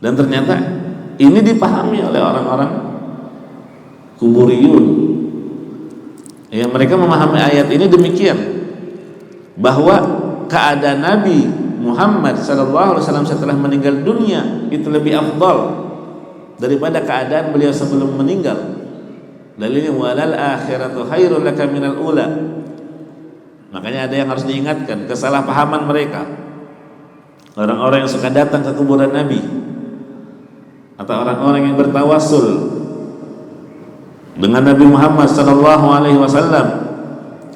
Dan ternyata ini dipahami oleh orang-orang kuburiyun. Ya, mereka memahami ayat ini demikian, bahwa keadaan Nabi Muhammad SAW setelah meninggal dunia itu lebih afdal daripada keadaan beliau sebelum meninggal. Dalilnya walal akhiratu khairul laka minal ula. Makanya ada yang harus diingatkan, kesalahpahaman mereka, orang-orang yang suka datang ke kuburan Nabi atau orang-orang yang bertawassul dengan Nabi Muhammad SAW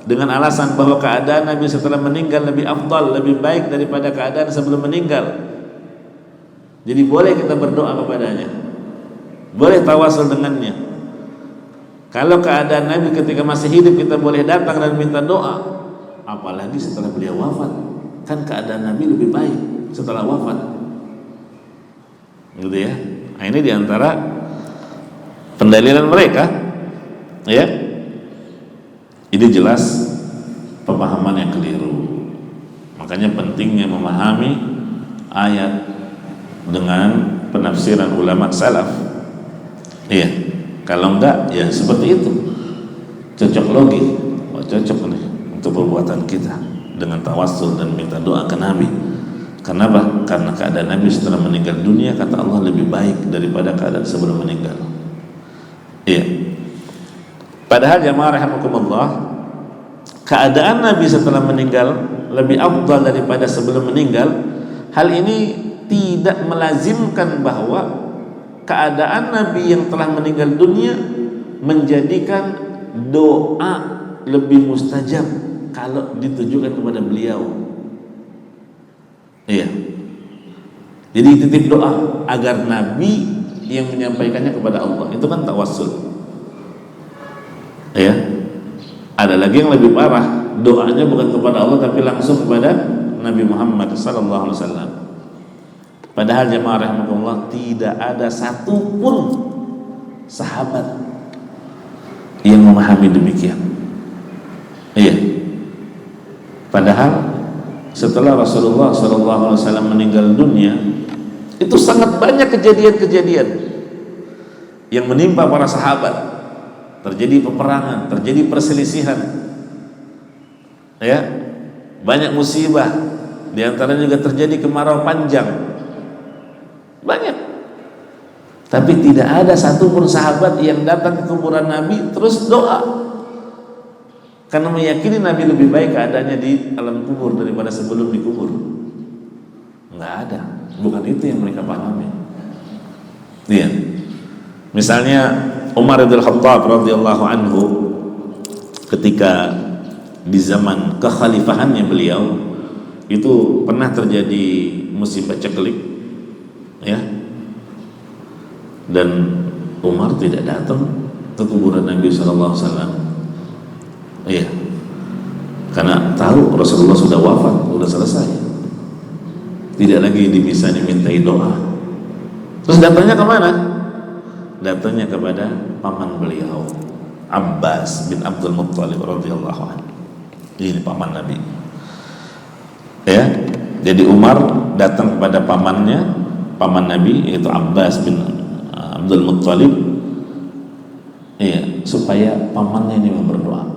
dengan alasan bahwa keadaan Nabi setelah meninggal lebih afdal, lebih baik daripada keadaan sebelum meninggal. Jadi boleh kita berdoa kepadanya, boleh tawasul dengannya. Kalau keadaan Nabi ketika masih hidup kita boleh datang dan minta doa, apalagi setelah beliau wafat. Kan keadaan Nabi lebih baik setelah wafat, gitu ya. Nah, ini diantara pendalilan mereka, ya. Ini jelas pemahaman yang keliru. Makanya pentingnya memahami ayat dengan penafsiran ulama salaf. Iya, kalau enggak ya seperti itu, cocok logi, cocok nih untuk perbuatan kita dengan tawassul dan minta doa ke Nabi. Kenapa? Karena keadaan Nabi setelah meninggal dunia kata Allah lebih baik daripada keadaan sebelum meninggal. Iya. Padahal jamaah rahimakumullah, keadaan Nabi setelah meninggal lebih afdal daripada sebelum meninggal. Hal ini tidak melazimkan bahwa keadaan Nabi yang telah meninggal dunia menjadikan doa lebih mustajab kalau ditujukan kepada beliau. Iya. Jadi titip doa agar Nabi yang menyampaikannya kepada Allah, itu kan tawassul. Ya. Ada lagi yang lebih parah, doanya bukan kepada Allah tapi langsung kepada Nabi Muhammad sallallahu alaihi wasallam. Padahal jemaah rahimakumullah, tidak ada satupun sahabat yang memahami demikian. Iya. Padahal setelah Rasulullah sallallahu alaihi wasallam meninggal dunia, itu sangat banyak kejadian-kejadian yang menimpa para sahabat. Terjadi peperangan, terjadi perselisihan, ya, banyak musibah. Di antaranya juga terjadi kemarau panjang, banyak. Tapi tidak ada satupun sahabat yang datang ke kuburan Nabi terus doa, karena meyakini Nabi lebih baik keadaannya di alam kubur daripada sebelum dikubur. Nggak ada, bukan itu yang mereka pahami. Iya. Misalnya Umar bin Khattab radhiyallahu anhu, ketika di zaman kekhalifahannya beliau itu pernah terjadi musibah ceklik, ya, dan Umar tidak datang ke kuburan Nabi sallallahu alaihi wasallam, iya, karena tahu Rasulullah sudah wafat, sudah selesai, tidak lagi bisa dimintai doa. Terus datangnya kemana? Datangnya kepada paman beliau, Abbas bin Abdul Muttalib radhiyallahu anhu. Ini paman Nabi. Ya, jadi Umar datang kepada pamannya, paman Nabi yaitu Abbas bin Abdul Muttalib, iya, supaya pamannya ini berdoa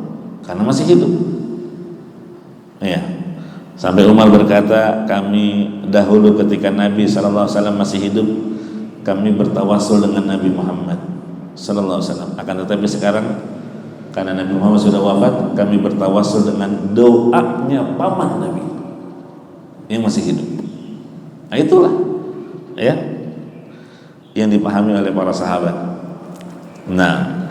karena masih hidup. Iya. Sampai Umar berkata, kami dahulu ketika Nabi sallallahu alaihi wasallam masih hidup, kami bertawassul dengan Nabi Muhammad sallallahu alaihi wasallam. Akan tetapi sekarang karena Nabi Muhammad sudah wafat, kami bertawassul dengan doanya paman Nabi yang masih hidup. Nah, itulah, ya, yang dipahami oleh para sahabat. Nah,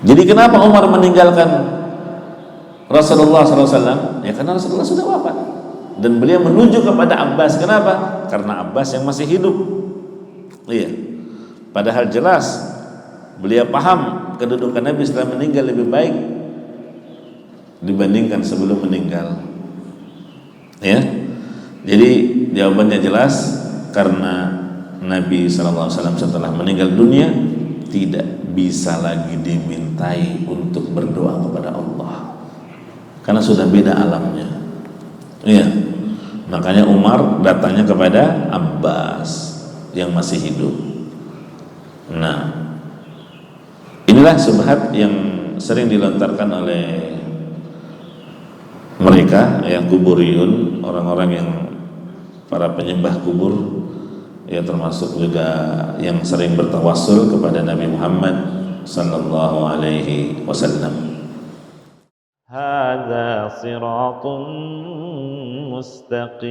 jadi kenapa Umar meninggalkan Rasulullah sallallahu alaihi wasallam? Ya karena Rasulullah sudah wafat. Dan beliau menuju kepada Abbas. Kenapa? Karena Abbas yang masih hidup. Iya. Padahal jelas beliau paham kedudukan Nabi setelah meninggal lebih baik dibandingkan sebelum meninggal. Ya. Jadi jawabannya jelas, karena Nabi SAW setelah meninggal dunia tidak bisa lagi dimintai untuk berdoa kepada Allah, karena sudah beda alamnya. Iya. Makanya Umar datangnya kepada Abbas yang masih hidup. Nah, inilah subhat yang sering dilontarkan oleh mereka yang kuburiyun, orang-orang yang para penyembah kubur, ya termasuk juga yang sering bertawassul kepada Nabi Muhammad sallallahu alaihi wasallam. Hadza siratun mustaqim.